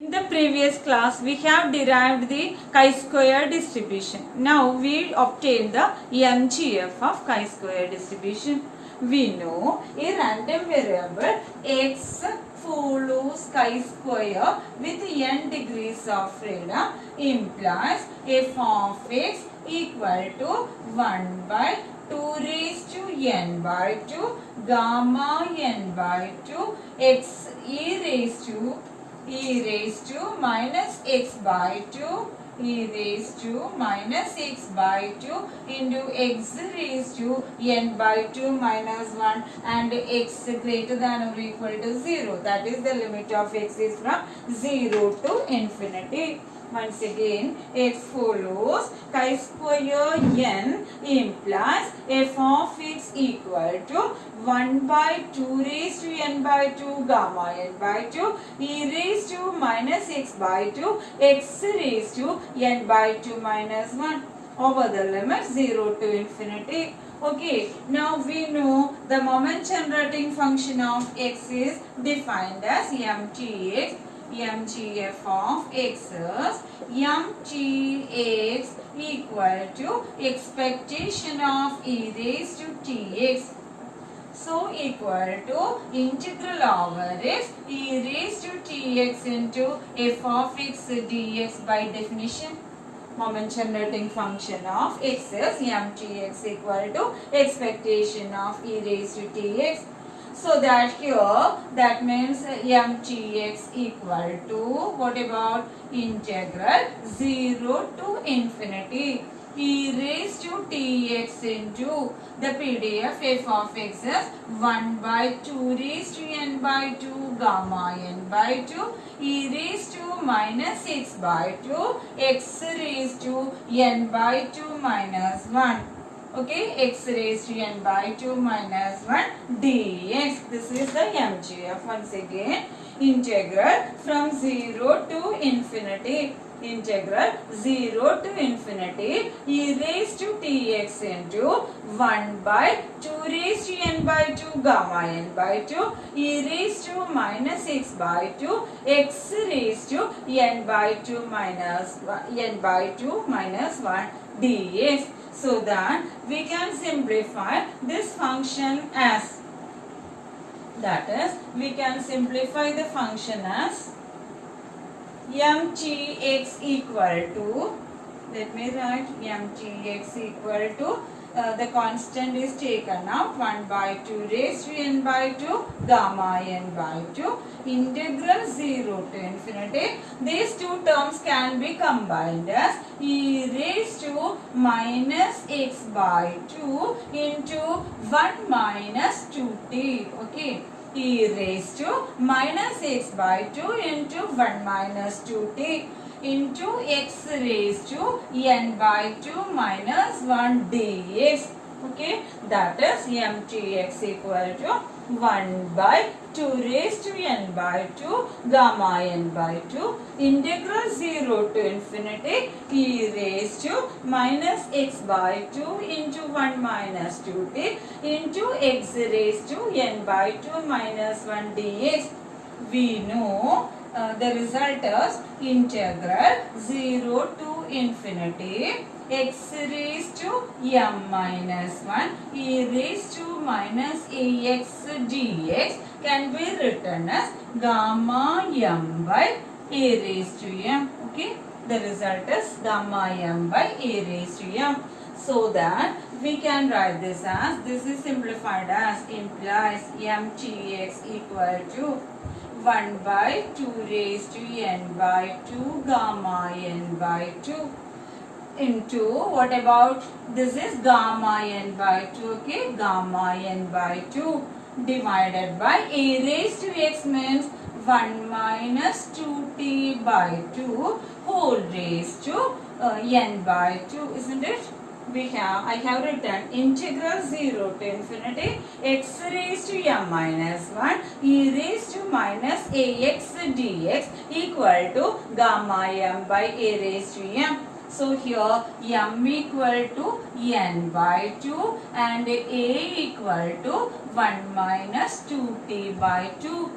In the previous class, we have derived the chi-square distribution. Now, we obtain the MGF of chi-square distribution. We know a random variable x follows chi-square with n degrees of freedom implies f of x equal to 1 by 2 raised to n by 2 gamma n by 2 x e raised to minus x by 2 e raised to minus x by 2 into x raised to n by 2 minus 1 and x greater than or equal to 0. That is the limit of x is from 0 to infinity. Once again, x follows chi-square n implies f of x equal to 1 by 2 raised to n by 2 gamma n by 2 e raised to minus x by 2 x raised to n by 2 minus 1 over the limit 0 to infinity. Okay, now we know the moment generating function of x is defined as mgx. MGF of x is mgx equal to expectation of e raised to tx. So equal to integral over x e raised to tx into f of x dx by definition. Moment generating function of x is mgx equal to expectation of e raised to tx. So that here, that means mgx equal to, what about integral 0 to infinity e raised to tx into the PDF f of x is 1 by 2 raised to n by 2 gamma n by 2 e raised to minus x by 2 x raised to n by 2 minus 1. Okay, x raised to n by 2 minus 1 dx. This is the MGF. Once again, integral from 0 to infinity. Integral 0 to infinity e raised to tx into 1 by 2 raised to n by 2 gamma n by 2 e raised to minus x by 2 x raised to n by 2 minus 1 dx. So that we can simplify this function as, that is, we can simplify the function as mgx equal to, let me write mgx equal to, the constant is taken out 1 by 2 raised to n by 2 gamma n by 2 integral 0 to infinity. These two terms can be combined as e raised to minus x by 2 into 1 minus 2t. Okay, e raised to minus x by 2 into 1 minus 2t into x raised to n by 2 minus 1 dx. Okay, that is mgx equal to 1 by 2 raised to n by 2 gamma n by 2 integral 0 to infinity e raised to minus x by 2 into 1 minus 2t into x raised to n by 2 minus 1 dx. We know the result is integral 0 to infinity x raised to m minus 1 e raised to minus ax dx can be written as gamma m by a raised to m. Okay, the result is gamma m by a raised to m. So that we can write this as, this is simplified as implies mgx equal to 1 by 2 raised to n by 2 gamma n by 2 into, what about, this is gamma n by 2, okay, gamma n by 2 divided by a raised to x means 1 minus 2t by 2 whole raised to n by 2, isn't it? I have written integral 0 to infinity x raised to m minus 1 e raised to minus ax dx equal to gamma m by a raised to m. So here m equal to n by 2 and a equal to 1 minus 2t by 2.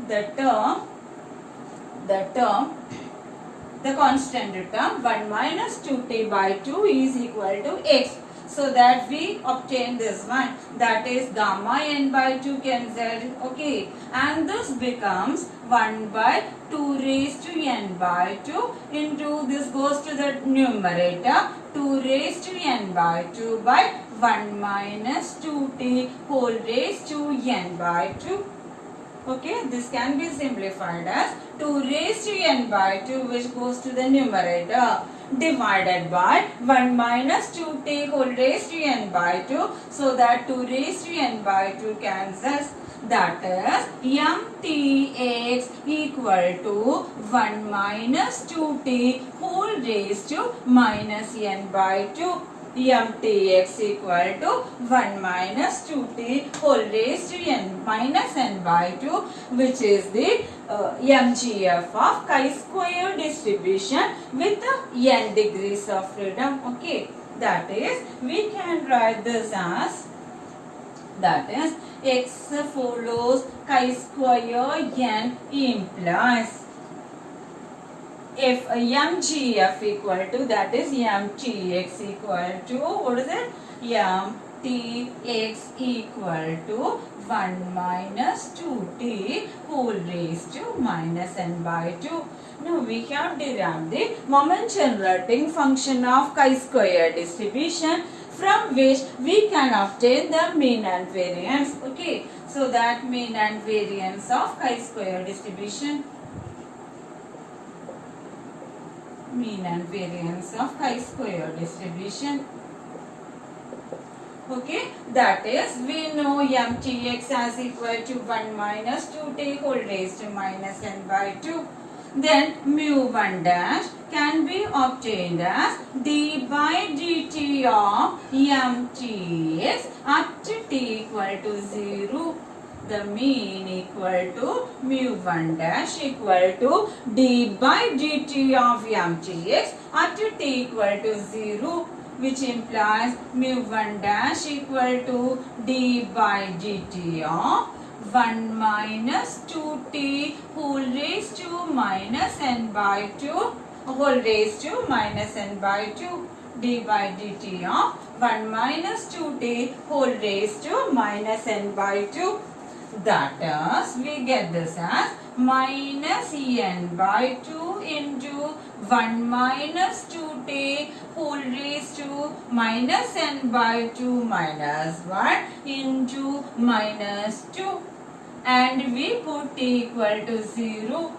The term the term, the constant term 1 minus 2t by 2 is equal to x. So that we obtain this one, that is gamma n by 2 cancelled. Okay, and this becomes 1 by 2 raised to n by 2 into this goes to the numerator 2 raised to n by 2 by 1 minus 2t whole raised to n by 2. Okay, this can be simplified as 2 raised to n by 2, which goes to the numerator, divided by 1 minus 2t whole raised to n by 2. So that 2 raised to n by 2 cancels. That is mtx equal to 1 minus 2t whole raised to minus n by 2. mtx equal to 1 minus 2t whole raised to n minus n by 2, which is the mgf of chi-square distribution with n degrees of freedom. Okay, that is, we can write this as, that is, x follows chi-square n implies if mgf equal to, that is mtx equal to, what is it, mtx equal to 1 minus 2t whole raised to minus n by 2. Now we have derived the moment generating function of chi-square distribution, from which we can obtain the mean and variance. Okay, so that mean and variance of chi-square distribution, mean and variance of chi-square distribution. Okay, that is, we know mtx as equal to 1 minus 2t whole raised to minus n by 2. Then mu1 dash can be obtained as d by dt of mtx at t equal to 0. The mean equal to mu1 dash equal to d by dt of mtx at t equal to 0, which implies mu1 dash equal to d by dt of 1 minus 2t whole raised to minus n by 2 whole raised to minus n by 2, d by dt of 1 minus 2t whole raised to minus n by 2. That is, we get this as minus n by 2 into 1 minus 2t whole raised to minus n by 2 minus 1 into minus 2, and we put t equal to 0.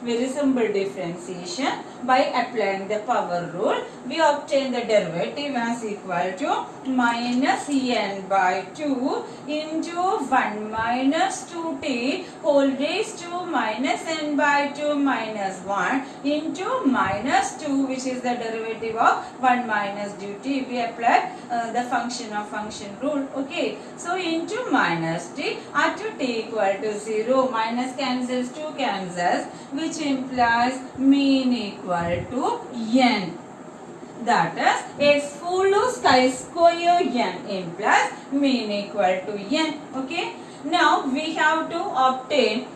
Very simple differentiation. By applying the power rule, we obtain the derivative as equal to minus n by 2 into 1 minus 2t whole raised to minus n by 2 minus 1 into minus 2, which is the derivative of 1 minus dt. We apply the function of function rule. Okay, so into minus t at t equal to 0, minus cancels, 2 cancels, which implies mean equal to n. That is, x follows chi-square n implies mean equal to n. Okay, now we have to obtain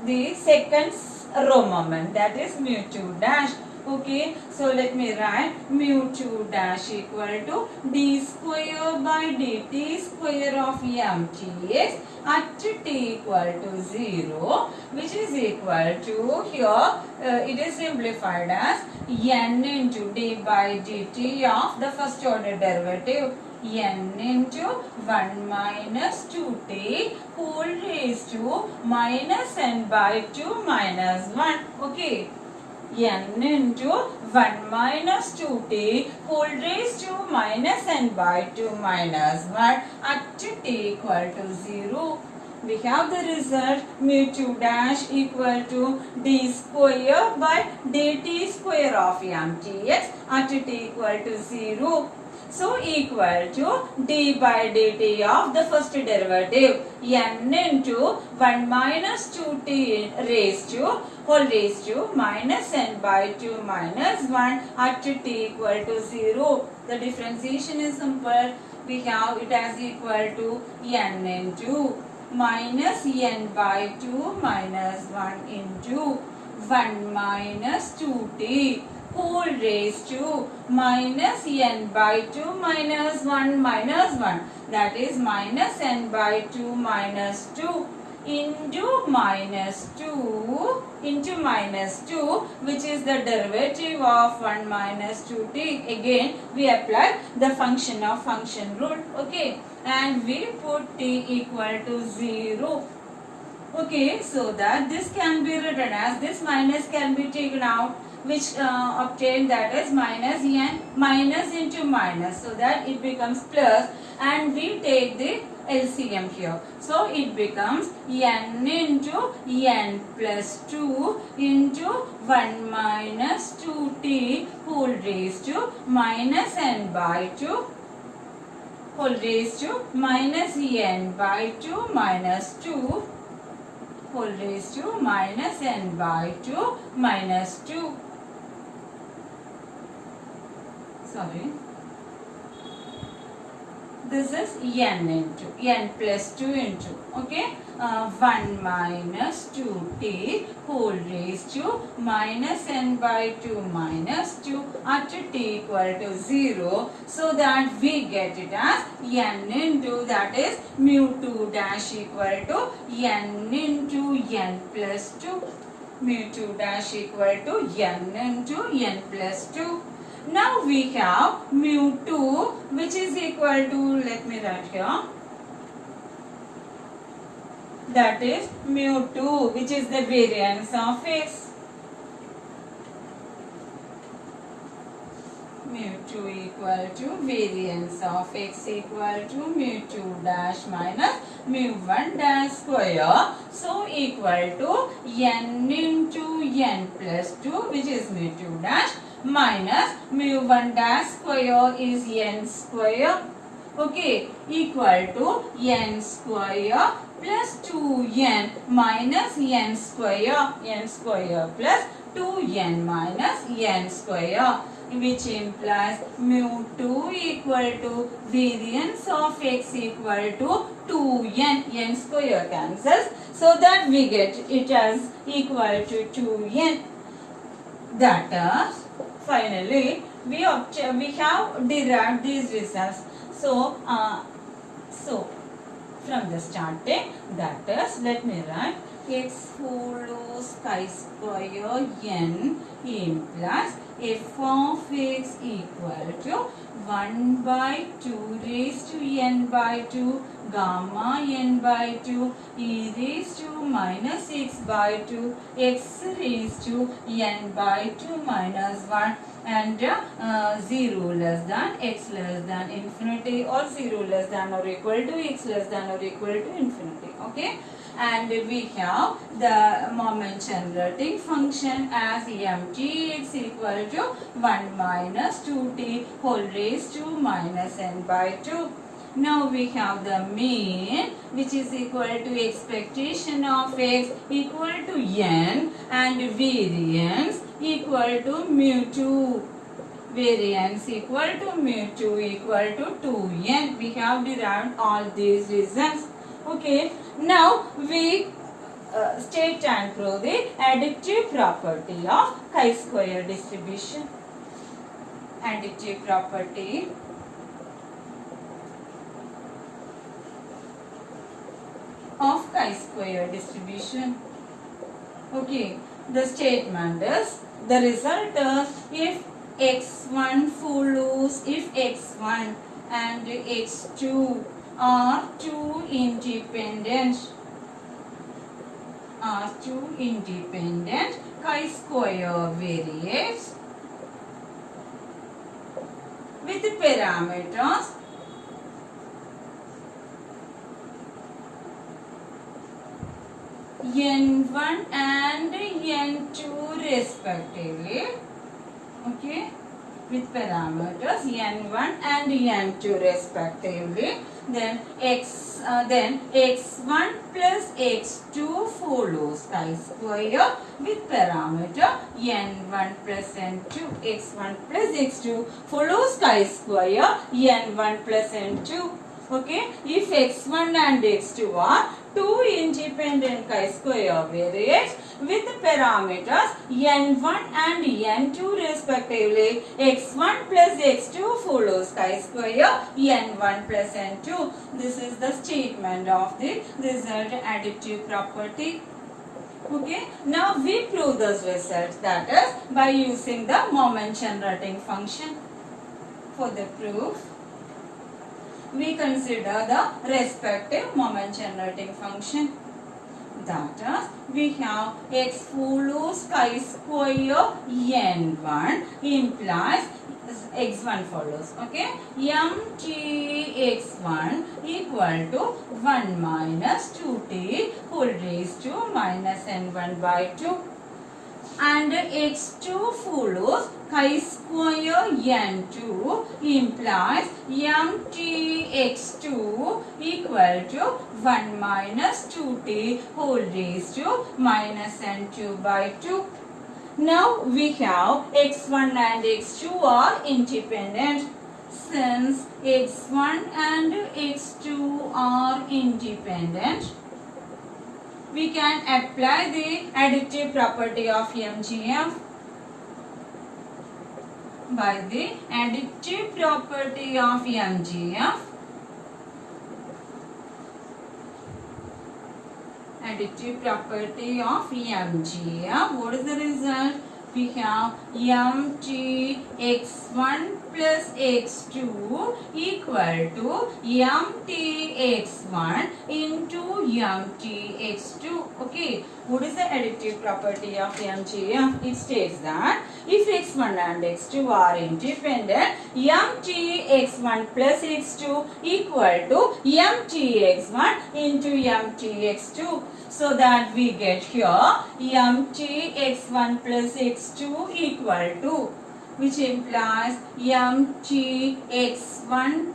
the second row moment, that is mu2 dash. Okay, so let me write mu2 dash equal to d square by dt square of mtx at t equal to 0, which is equal to, here it is simplified as n into d by dt of the first order derivative, n into 1 minus 2t whole raised to minus n by 2 minus 1. Okay, n into 1 minus 2t whole raised to minus n by 2 minus 1 at t equal to 0. We have the result mu2 dash equal to d square by dt square of mtx at t equal to 0. So equal to d by dt of the first derivative, n into 1 minus 2t raised to whole raised to minus n by 2 minus 1 at t equal to 0. The differentiation is simple. We have it as equal to n into minus n by 2 minus 1 into 1 minus 2t whole raised to minus n by 2 minus 1 minus 1, that is minus n by 2 minus 2 into minus 2 into minus 2, which is the derivative of 1 minus 2t. Again we apply the function of function rule, okay, and we put t equal to 0. Okay, so that this can be written as, this minus can be taken out, which obtained, that is minus n minus into minus, so that it becomes plus, and we take the LCM here. So it becomes n into n plus 2 into 1 minus 2t whole raised to minus n by 2 whole raised to minus n by 2 minus 2 whole raised to minus n by 2 minus 2. Sorry. This is n into n plus 2 into, okay, 1 minus 2t whole raised to minus n by 2 minus 2 at t equal to 0, so that we get it as n into, that is mu 2 dash equal to n into n plus 2, mu 2 dash equal to n into n plus 2. Now we have mu 2, which is equal to, let me write here, that is mu 2, which is the variance of x. Mu 2 equal to variance of x equal to mu 2 dash minus mu 1 dash square. So equal to n into n plus 2, which is mu 2 dash, minus mu 1 dash square is n square, okay, equal to n square plus 2n minus n square plus 2n minus n square, which implies mu 2 equal to variance of x equal to 2n, n square cancels, so that we get it as equal to 2n. That is, finally we have derived these results. So from the starting, that is, let me write, x follows chi square n implies f of x equal to 1 by 2 raised to n by 2 gamma n by 2 e raised to minus x by 2 x raised to n by 2 minus 1 and 0 less than x less than infinity, or 0 less than or equal to x less than or equal to infinity, okay. And we have the moment generating function as mgx equal to 1 minus 2t whole raised to minus n by 2. Now we have the mean, which is equal to expectation of x equal to n, and variance equal to mu 2. Variance equal to mu 2 equal to 2n. We have derived all these reasons. Okay. Now we state and prove the additive property of chi-square distribution. Additive property of chi-square distribution. Okay, the statement is, the result is, if x1 follows, if x1 and x2 are two independent chi-square variables with parameters n1 and n2 respectively, okay, with parameters n1 and n2 respectively, then x1 plus x2 follows chi-square with parameter n1 plus n2. x1 plus x2 follows chi-square n1 plus n2. Okay, if x1 and x2 are two independent chi-square variates with parameters n1 and n2 respectively. x1 plus x2 follows chi-square n1 plus n2. This is the statement of the result additive property. Okay, now we prove this result, that is by using the moment generating function. For the proof, we consider the respective moment generating function. That is, we have x follows chi-square n1 implies x1 follows. Okay, mtx1 equal to 1 minus 2t whole raised to minus n1 by 2. And x2 follows chi-square n2 implies mtx2 equal to 1 minus 2t whole raised to minus n2 by 2. Now we have x1 and x2 are independent. Since x1 and x2 are independent, we can apply the additive property of MGF. By the additive property of MGF, what is the result? We have mtx1 plus x2 equal to mtx1 into mtx2. Okay, what is the additive property of MGF? It states that if x1 and x2 are independent, mtx1 plus x2 equal to mtx1 into mtx2. So that we get here mtx1 plus x2 equal to, which implies mtx1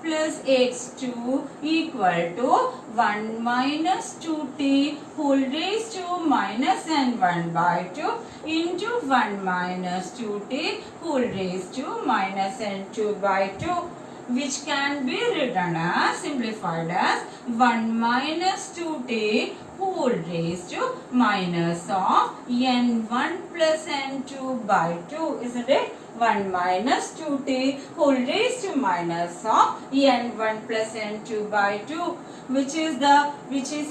plus x2 equal to 1 minus 2t whole raised to minus n1 by 2 into 1 minus 2t whole raised to minus n2 by 2, which can be written as simplified as 1 minus 2t whole raised to minus of n1 plus n2 by 2, isn't it? 1 minus 2t whole raised to minus of n1 plus n2 by 2, which is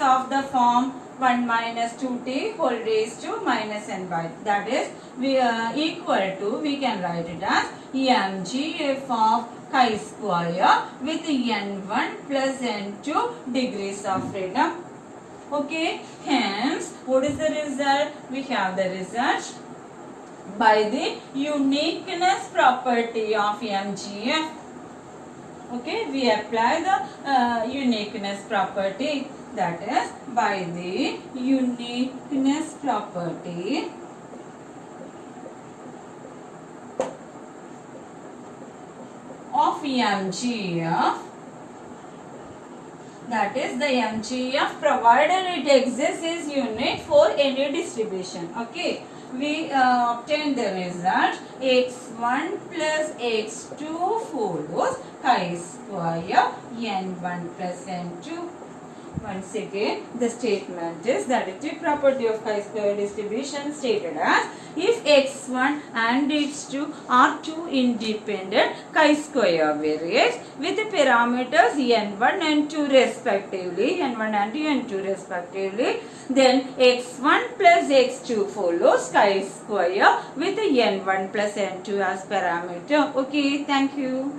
of the form 1 minus 2t whole raised to minus n by, that is equal to, we can write it as mgf of chi-square with n1 plus n2 degrees of freedom. Okay, hence what is the result? We have the result by the uniqueness property of MGF. Okay, we apply the uniqueness property, that is by the uniqueness property of MGF, that is the MGF provided it exists is unique for any distribution. Okay, we obtain the result x1 plus x2 follows chi-square n1 plus n2. Once again, the statement is the additive property of chi-square distribution stated as if x1 and x2 are two independent chi-square variates with the parameters n1 and 2 respectively, then x1 plus x2 follows chi-square with n1 plus n2 as parameter. Okay, thank you.